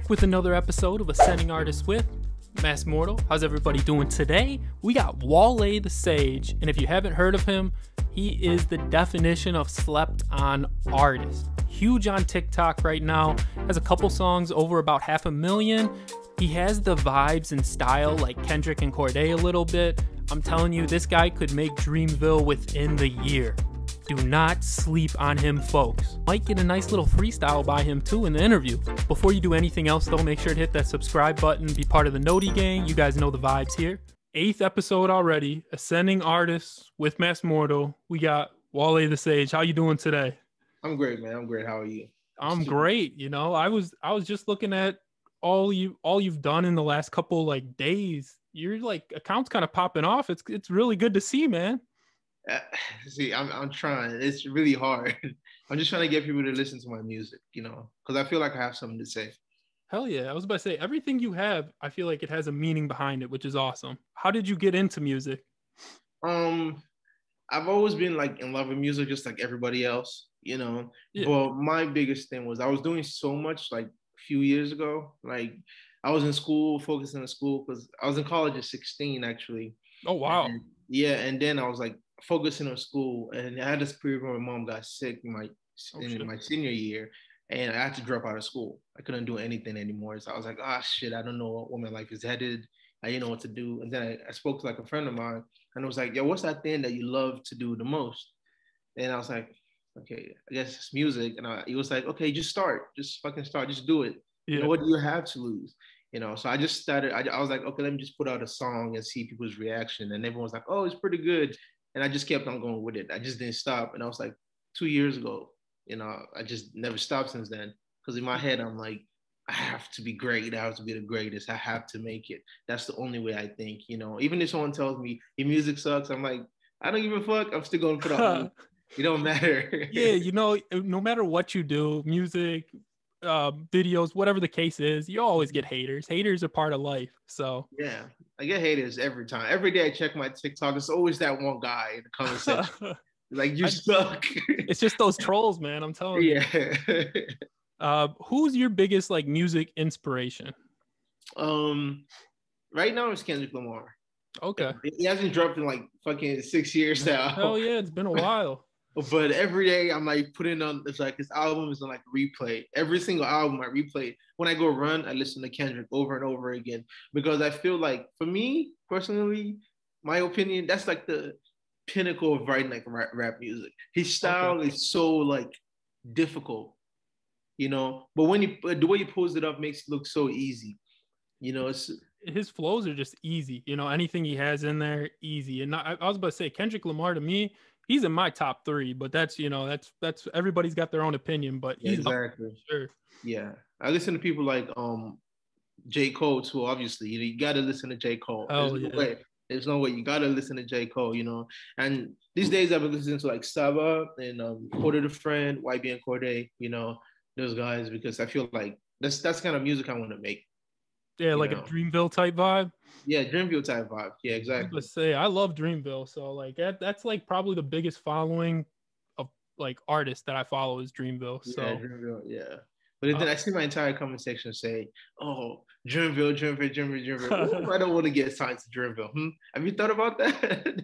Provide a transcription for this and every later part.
Back with another episode of Ascending Artists with Mass Mortal. How's everybody doing today? We got Wale The Sage, and if you haven't heard of him, he is the definition of slept on artist. Huge on TikTok right now, has a couple songs over about 500,000. He has the vibes and style like Kendrick and Corday a little bit. I'm telling you, this guy could make Dreamville within the year. Do not sleep on him, folks. Might get a nice little freestyle by him too in the interview. Before you do anything else though, make sure to hit that subscribe button, be part of the Noti gang. You guys know the vibes here. 8th episode already, Ascending Artists with Mass Mortal. We got Wale The Sage. How you doing today? I'm great, man. I'm great. How are you? I'm great. You know, I was just looking at all you've done in the last couple like days. Your like account's kind of popping off. It's really good to see, man. See, I'm trying. It's really hard. I'm just trying to get people to listen to my music, you know, because I feel like I have something to say. Hell yeah. I was about to say, everything you have, I feel like it has a meaning behind it, which is awesome. How did you get into music? I've always been like in love with music, just like everybody else, you know. Yeah. But my biggest thing was I was doing so much like a few years ago. Like I was in school, focusing on school, because I was in college at 16, actually. Oh, wow. And then I was like focusing on school, and I had this period where my mom got sick in my senior year, and I had to drop out of school. I couldn't do anything anymore. So I was like, shit, I don't know where my life is headed. I didn't know what to do. And then I spoke to like a friend of mine, and I was like, yo, what's that thing that you love to do the most? And I was like, okay, I guess it's music. And he was like, okay, just start. Just fucking start. Just do it. Yeah. You know, what do you have to lose? You know, so I just started. I was like, okay, let me just put out a song and see people's reaction. And everyone was like, oh, it's pretty good. And I just kept on going with it. I just didn't stop. And I was like, 2 years ago, you know, I just never stopped since then. Because in my head, I'm like, I have to be great. I have to be the greatest. I have to make it. That's the only way I think, you know. Even if someone tells me your music sucks, I'm like, I don't give a fuck. I'm still going to put out music. It don't matter. Yeah, you know, no matter what you do, music, videos, whatever the case is, you always get haters. Haters are part of life. So yeah, I get haters every time. Every day I check my TikTok, it's always that one guy in the comment section. Like, you suck. It's just those trolls, man. I'm telling you. Yeah. Who's your biggest like music inspiration? Right now it's Kendrick Lamar. Okay. He hasn't dropped in like fucking 6 years now. Hell yeah, it's been a while. But every day I'm like putting on, it's like his album is on like replay. Every single album I replay. When I go run, I listen to Kendrick over and over again, because I feel like, for me personally, my opinion, that's like the pinnacle of writing like rap music. His style is so like difficult, you know, but the way he pulls it up makes it look so easy, you know. His flows are just easy, you know. Anything he has in there, easy. And I was about to say, Kendrick Lamar, to me, he's in my top 3, but that's, you know, that's everybody's got their own opinion, but he's exactly. Sure. Yeah, I listen to people like J. Cole too. Obviously, you know, you got to listen to J. Cole. There's no way. You got to listen to J. Cole, you know. And these days I've been listening to like Saba and Porter the Friend, YB and Corday, you know, those guys, because I feel like that's kind of music I want to make. Yeah, like a Dreamville type vibe. Yeah, Dreamville type vibe. Yeah, exactly. Let's say I love Dreamville, so like that's like probably the biggest following of like artists that I follow is Dreamville. So yeah, Dreamville, yeah. But then I see my entire comment section say, "Oh, Dreamville. Ooh, I don't want to get signed to Dreamville." Have you thought about that?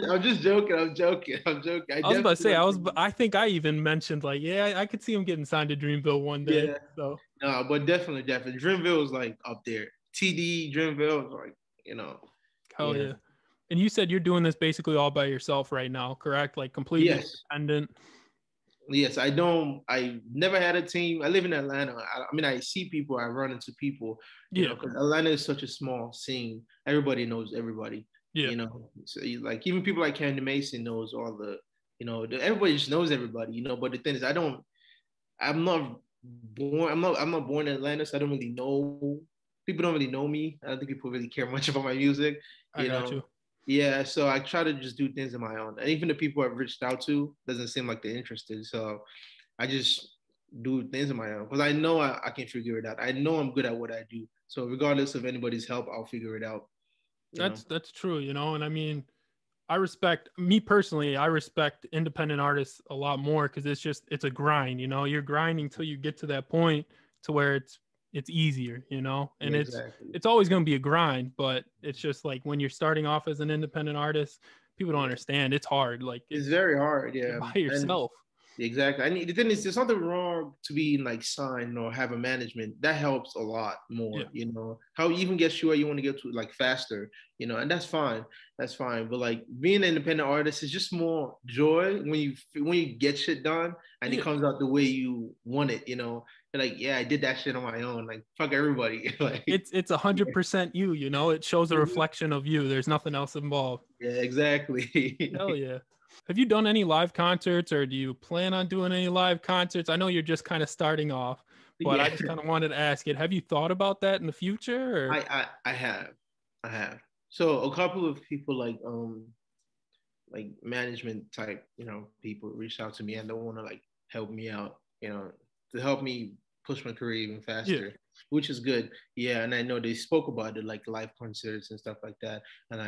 I'm just joking. I'm joking. I was about to say, I think I even mentioned like, yeah, I could see him getting signed to Dreamville one day. Yeah. So no, but definitely, Dreamville is like up there. TD, Dreamville is like, you know. Hell yeah. And you said you're doing this basically all by yourself right now, correct? Like completely independent. Yes, I never had a team. I live in Atlanta. I mean, I see people, I run into people, you know, because Atlanta is such a small scene. Everybody knows everybody, you know. So like even people like Candy Mason knows all the, you know, everybody just knows everybody, you know. But the thing is, I'm not born in Atlanta, so I don't really know. People don't really know me. I don't think people really care much about my music, you know. Yeah, so I try to just do things on my own. And even the people I've reached out to doesn't seem like they're interested. So I just do things on my own, because I know I can figure it out. I know I'm good at what I do. So regardless of anybody's help, I'll figure it out. That's true, you know. And I mean, I respect independent artists a lot more, because it's a grind, you know. You're grinding till you get to that point to where it's it's easier, and Yeah, exactly. it's always going to be a grind, but it's just like when you're starting off as an independent artist, people don't Yeah. understand. It's hard. Like It's very hard, you're yeah. by And yourself. exactly. I need the thing is there's nothing wrong to be like signed or have a management. That helps a lot more, Yeah. How you even get you where you want to get to like faster, and that's fine. That's fine. But like being an independent artist is just more joy when you get shit done and it Yeah. comes out the way you want it, You're like, yeah, I did that shit on my own. Like fuck everybody. Like It's 100% you, it shows a reflection of you. There's nothing else involved. yeah, exactly. Hell yeah. Have you done any live concerts, or do you plan on doing any live concerts? I know you're just kind of starting off, but I Yeah. just kind of wanted to ask it. Have you thought about that in the future? Or I have. I have. So a couple of people like management type, people reached out to me and they want to like help me out, to help me push my career even yeah. faster, which is good. Yeah, and I know they spoke about it like live concerts and stuff like that. And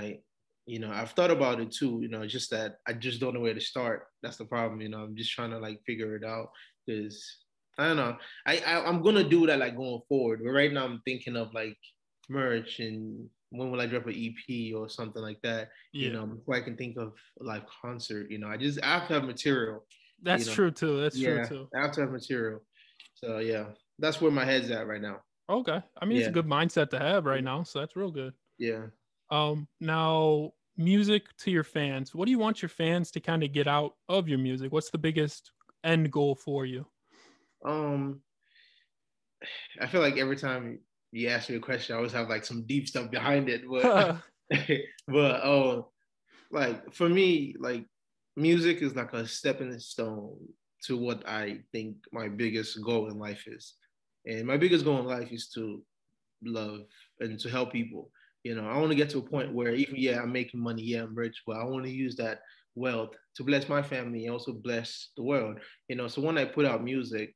I've thought about it too, just that I just don't know where to start. That's the problem, I'm just trying to like figure it out because I don't know. I'm gonna do that like going forward, but right now I'm thinking of like merch and when will I drop an EP or something like that, Yeah. before I can think of a live concert, I have to have material, That's true too. That's true yeah, too. I have to have material. So yeah, that's where my head's at right now. Okay. I mean, it's a Yeah, good mindset to have right now, so that's real good. yeah. Now music to your fans. What do you want your fans to kind of get out of your music? What's the biggest end goal for you? Um, I feel like every time you ask me a question, I always have like some deep stuff behind it, but but like for me, like music is like a stepping stone to what I think my biggest goal in life is. And my biggest goal in life is to love and to help people. I want to get to a point where even yeah, I'm making money, yeah, I'm rich, but I want to use that wealth to bless my family and also bless the world. So when I put out music,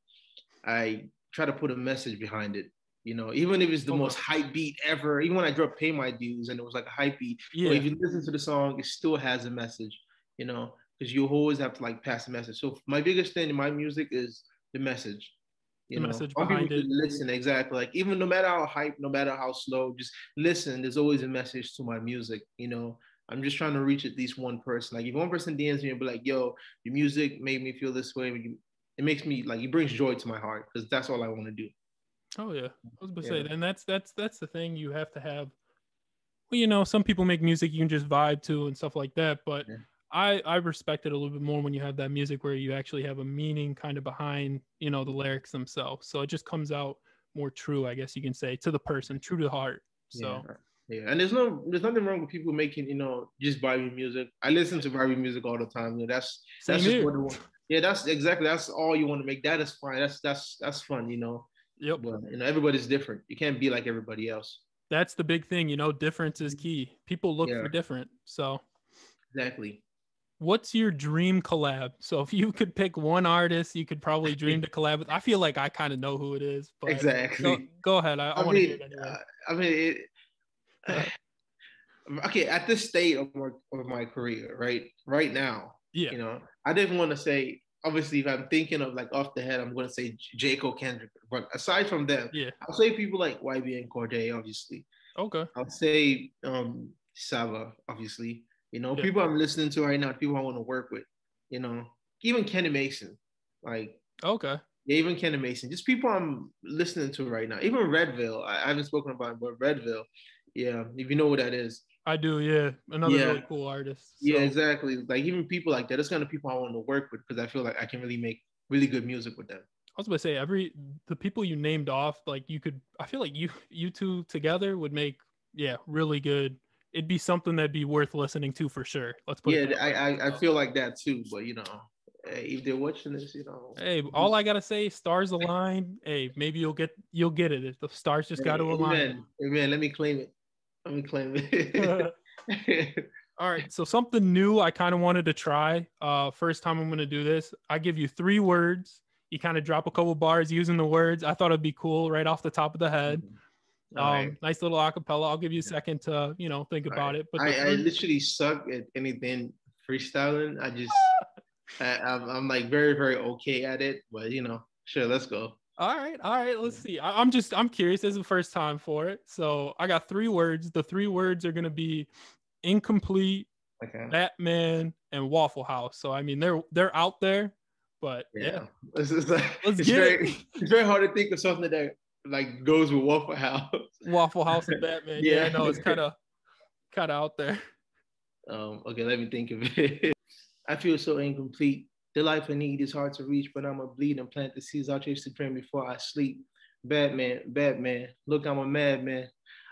I try to put a message behind it. Even if it's the most hype beat ever, even when I dropped Pay My Dues and it was like a hype beat, Yeah. but if you listen to the song, it still has a message, because you always have to like pass a message. So my biggest thing in my music is the message. The message I want people behind to it. listen exactly. Like even no matter how hype, no matter how slow, just listen. There's always a message to my music. I'm just trying to reach at least one person. Like if one person DMs me and be like, "Yo, your music made me feel this way," it makes me like it brings joy to my heart because that's all I want to do. Oh yeah, I was about to Yeah. say, and that's the thing you have to have. Well, some people make music you can just vibe to and stuff like that, but Yeah. I respect it a little bit more when you have that music where you actually have a meaning kind of behind the lyrics themselves. So it just comes out more true, I guess you can say, to the person, true to the heart. Yeah. So Yeah. And there's nothing wrong with people making, just vibey music. I listen to vibey music all the time. That's same just here. what yeah, that's all you want to make. That is fine. That's fun, Yep. But everybody's different. You can't be like everybody else. That's the big thing, difference is key. People look Yeah, for different. So exactly. what's your dream collab? So if you could pick one artist you could probably dream to collab with, I feel like I kind of know who it is, but Exactly. go ahead. I want to hear it anyway. I mean, okay. At this state of my career, right now, Yeah. I didn't want to say. Obviously, if I'm thinking of like off the head, I'm going to say J. Cole, Kendrick. But aside from them, Yeah. I'll say people like YB and Corday, obviously. Okay. I'll say Sava, obviously. Yeah. People I'm listening to right now, people I want to work with. Even Kenny Mason, like Okay. yeah, even Kenny Mason, just people I'm listening to right now. Even Redville, I haven't spoken about it, but Redville, yeah, if you know what that is. I do, yeah. Another Yeah, really cool artist. So yeah, exactly. Like even people like that, that's kind of people I want to work with because I feel like I can really make really good music with them. I was about to say the people you named off, like I feel like you two together would make really good. It'd be something that'd be worth listening to for sure. Let's put Yeah, it that way. I feel like that too. But if they're watching this, Hey, all I gotta say, stars align. Hey, maybe you'll get it. If the stars just got to align. amen, amen. Let me claim it. Let me claim it. All right, so something new I kind of wanted to try. First time I'm gonna do this. I give you 3 words. You kind of drop a couple bars using the words. I thought it'd be cool right off the top of the head. Right. Nice little acapella. I'll give you a second to think about it. But I literally suck at anything freestyling. I'm like very very okay at it, but sure, let's go. All right. Let's see. I'm curious. This is the first time for it, so I got 3 words. The 3 words are gonna be incomplete, Okay. Batman, and Waffle House. So I mean, they're out there, but yeah. It's like, Let's get it. It's very hard to think of something that like goes with Waffle House. Waffle House and Batman. Yeah, I know it's kind of out there. Okay, let me think of it. I feel so incomplete. The life I need is hard to reach, but I'm a bleed and plant the seeds. I'll chase the dream before I sleep. Batman, look, I'm a madman.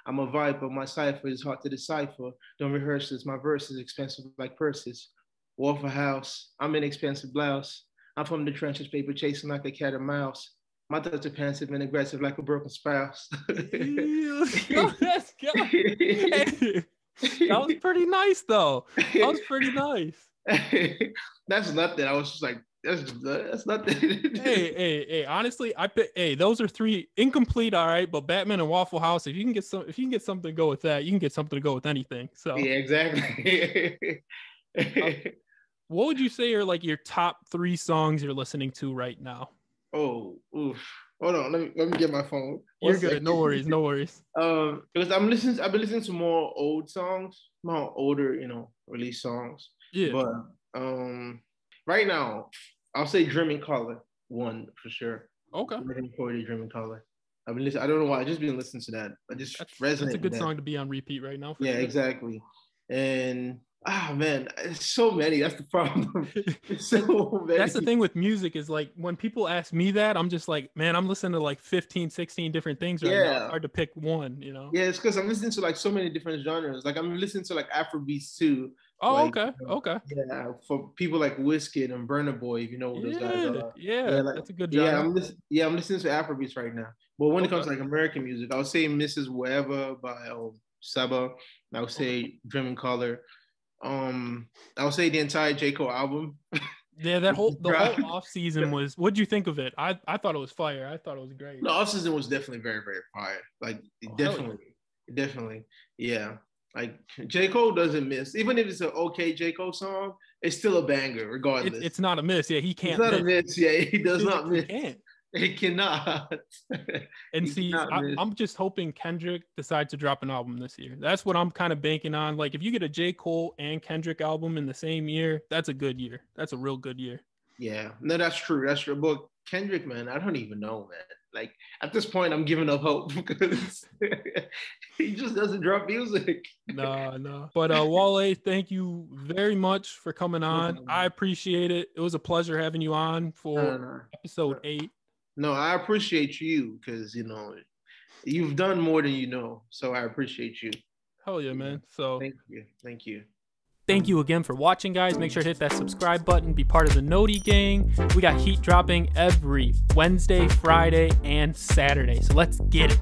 I'm a viper. My cipher is hard to decipher. Don't rehearse this. My verse is expensive like purses. Waffle House, I'm an expensive blouse. I'm from the trenches, paper chasing like a cat and mouse. My thoughts are pensive and aggressive like a broken spouse. Let's go. Hey, that was pretty nice, though. That was pretty nice. That's nothing. I was just like, that's nothing. Hey. Honestly, those are 3 incomplete. All right, but Batman and Waffle House. If you can get something to go with that, you can get something to go with anything. So yeah, exactly. What would you say are like your top 3 songs you're listening to right now? Oh, oof. Hold on. Let me get my phone. You're good. No worries. Because I've been listening to more old songs, more older, release songs. Yeah. But right now, I'll say Dreaming Color one for sure. Okay. Dreaming Color. I've been listening. I don't know why. I just been listening to that. I just resonate. That's a good song to be on repeat right now. Yeah, sure. Exactly. And man, it's so many. That's the problem. It's so many. That's the thing with music is like when people ask me that, I'm just like, man, I'm listening to like 15, 16 different things right now. It's hard to pick one, Yeah, it's because I'm listening to like so many different genres. Like I'm listening to like Afrobeats too. Oh, like, okay. Yeah, for people like Wizkid and Burna Boy, if you know what those guys are. Yeah, that's a good genre. I'm listening to Afrobeats right now. But when it comes to like American music, I would say Mrs. Whatever by Saba. I would say Dreaming Color. I would say the entire J. Cole album. Yeah, the whole off season was. What'd you think of it? I thought it was fire. I thought it was great. The off season was definitely very, very fire. Like definitely, yeah. Like J. Cole doesn't miss, even if it's an okay J. Cole song, it's still a banger regardless. It's not a miss. Yeah, he can't. It's not a miss. Yeah, he does not miss. He can't. He cannot. And see, I'm just hoping Kendrick decides to drop an album this year. That's what I'm kind of banking on. Like, if you get a J. Cole and Kendrick album in the same year, that's a good year. That's a real good year. Yeah, no, that's true. That's true. But Kendrick, man, I don't even know, man. Like, at this point, I'm giving up hope because he just doesn't drop music. No. But Wale, thank you very much for coming on. I appreciate it. It was a pleasure having you on for episode 8. No, I appreciate you because, you've done more than you know. So I appreciate you. Hell yeah, man. So Thank you. Thank you again for watching, guys. Make sure to hit that subscribe button. Be part of the Noti gang. We got heat dropping every Wednesday, Friday, and Saturday. So let's get it.